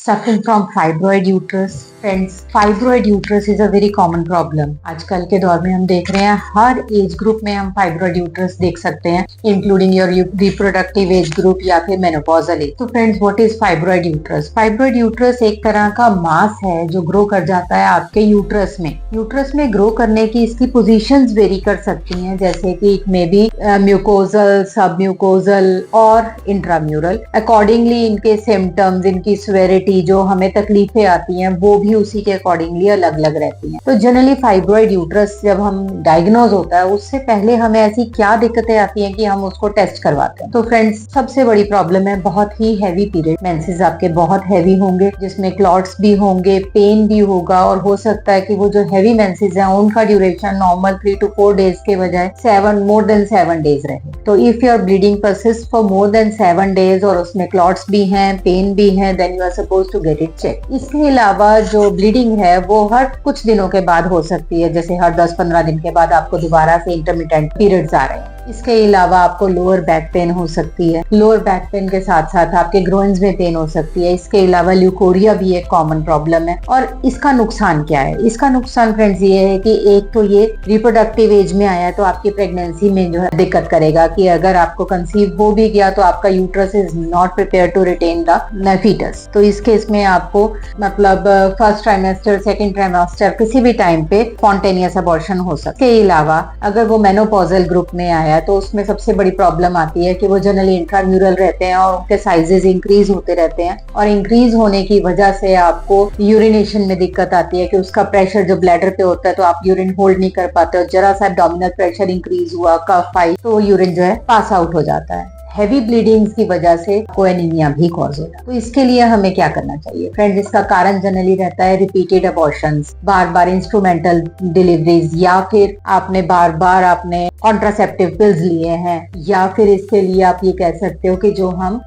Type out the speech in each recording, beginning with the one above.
Suffering from fibroid uterus. Friends, fibroid uterus is a very common problem. आजकल के दौर में हम देख रहे हैं हर एज ग्रुप में हम फाइब्रॉइड यूट्रस देख सकते हैं, including your reproductive age group या फिर मेनोपॉजल एज। तो friends, what is fibroid uterus? Fibroid uterus एक तरह का मास है जो ग्रो कर जाता है आपके यूट्रस में। यूट्रस में ग्रो करने की इसकी पोजीशंस वेरी कर सकती हैं, जैसे कि इट मे बी म्यूकोजल, सब म्यूकोजल और इंट्राम्यूरल। अकॉर्डिंगली इनके सिम्टम्स, इनकी सिवियरिटी, जो हमें तकलीफें आती हैं, वो भी उसी के अकॉर्डिंगली अलग अलग रहती हैं। तो जनरली फाइब्रॉइड यूट्रस जब हम डायग्नोज होता है, उससे पहले हमें ऐसी क्या दिक्कतें आती हैं कि हम उसको टेस्ट करवाते हैं। तो फ्रेंड्स, सबसे बड़ी प्रॉब्लम है बहुत ही हैवी पीरियड। मेंसेस आपके बहुत हैवी होंगे, जिसमें क्लॉट्स भी होंगे, पेन भी होगा, और हो सकता है कि वो जो हैवी मेंसेस हैं उनका ड्यूरेशन नॉर्मल 3 to 4 डेज के बजाय मोर देन 7 डेज रहे। तो if your bleeding persist for more than 7 days और उसमें क्लॉट्स भी हैं, पेन भी है, then you are suppose to get it check. इसके अलावा जो ब्लीडिंग है वो हर कुछ दिनों के बाद हो सकती है, जैसे हर 10-15 दिन के बाद आपको दोबारा से इंटरमिटेंट पीरियड्स आ रहे हैं। इसके अलावा आपको लोअर बैक पेन हो सकती है। लोअर बैक पेन के साथ साथ आपके ग्रोइंस में पेन हो सकती है। इसके अलावा ल्यूकोरिया भी एक कॉमन प्रॉब्लम है। और इसका नुकसान क्या है? इसका नुकसान फ्रेंड्स ये है कि एक तो ये रिप्रोडक्टिव एज में आया तो आपकी प्रेगनेंसी में जो है दिक्कत करेगा, कि अगर आपको कंसीव हो भी गया तो आपका uterus is not prepare to retain the foetus. तो इस केस में आपको मतलब फर्स्ट ट्राइमेस्टर, सेकेंड ट्राइमेस्टर, किसी भी टाइम पे स्पॉन्टेनियस अबॉर्शन हो सकता है। इसके अलावा अगर वो मेनोपॉजल ग्रुप में आया तो उसमें सबसे बड़ी प्रॉब्लम आती है कि वो जनरली इंट्राम्यूरल रहते हैं और उनके साइजेस इंक्रीज होते रहते हैं, और इंक्रीज होने की वजह से आपको यूरिनेशन में दिक्कत आती है कि उसका प्रेशर जो ब्लैडर पे होता है तो आप यूरिन होल्ड नहीं कर पाते हो। जरा सा एब्डोमिनल प्रेशर इंक्रीज हुआ, कफ आई, तो यूरिन जो है पास आउट हो जाता है। हैवी ब्लीडिंग्स की वजह से को एनीमिया भी कॉज होता है। तो इसके लिए हमें क्या करना चाहिए फ्रेंड्स? इसका कारण जनरली रहता है रिपीटेड अबॉर्शंस, बार बार इंस्ट्रूमेंटल डिलीवरीज, या फिर आपने बार बार आपने कॉन्ट्रासेप्टिव पिल्स लिए हैं, या फिर इसके लिए आप ये कह सकते हो कि जो हम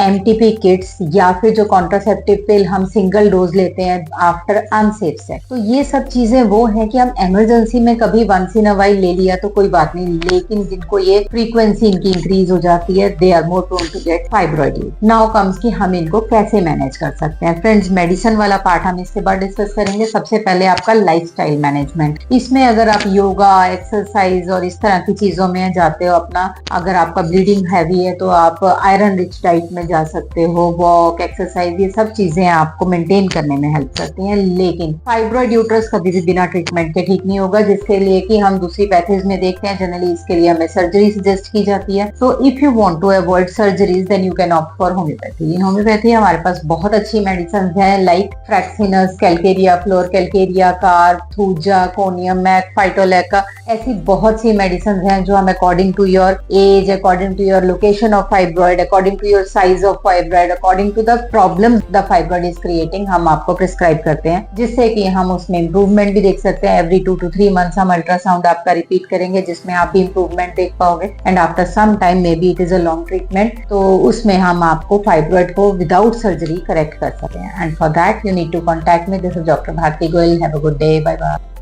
एमटीपी किट्स या फिर जो कॉन्ट्रासेप्टिव पिल हम सिंगल डोज लेते हैं आफ्टर अनसेफ सेक्स। तो ये सब चीजें वो हैं कि हम इमरजेंसी में कभी वंस इन अ वाइल ले लिया तो कोई बात नहीं, लेकिन जिनको ये फ्रीक्वेंसी इनकी इंक्रीज हो जाती है, they are more prone to get fibroid. Now comes कि हम इनको कैसे मैनेज कर सकते हैं। फ्रेंड्स, मेडिसिन वाला पार्ट हम इसके बाद डिस्कस करेंगे। सबसे पहले आपका लाइफस्टाइल मैनेजमेंट। इसमें अगर आप योगा, एक्सरसाइज और इस तरह की चीजों में जाते हो अपना, अगर आपका ब्लीडिंग हैवी है तो आप आयरन रिच डाइट में जा सकते हो। वॉक, एक्सरसाइज, ये सब चीजें आपको मेंटेन करने में हेल्प करती हैं। लेकिन फाइब्रॉइड यूट्रस कभी भी बिना ट्रीटमेंट के ठीक नहीं होगा, जिसके लिए कि हम दूसरी पैथेज में देखते हैं। जनरली इसके लिए हमें सर्जरी सजेस्ट की जाती है। तो if you want to avoid surgeries then you can opt for homeopathy. In homeopathy हमारे पास बहुत अच्छी मेडिसिन हैं, like fraxinus, calcarea fluor, calcarea carb, thuja, conium mac, phytolacca, ऐसी बहुत सी मेडिसिन हैं जो हम according to your age, according to your location of fibroid, according to your size of fibroid, according to the problem the fibroid is creating, हम आपको prescribe करते हैं, जिससे कि हम उसमें इंप्रूवमेंट भी देख सकते हैं। एवरी 2 to 3 months हम अल्ट्रासाउंड आपका रिपीट करेंगे, जिसमें आप भी इंप्रूवमेंट देख पाओगे। And after some time may be it is a long treatment, तो उसमें हम आपको फाइब्रॉइड को विदाउट सर्जरी करेक्ट कर सकते हैं। And for that you need to contact me. This is doctor Bharti Goyal. Have a good day. Bye bye.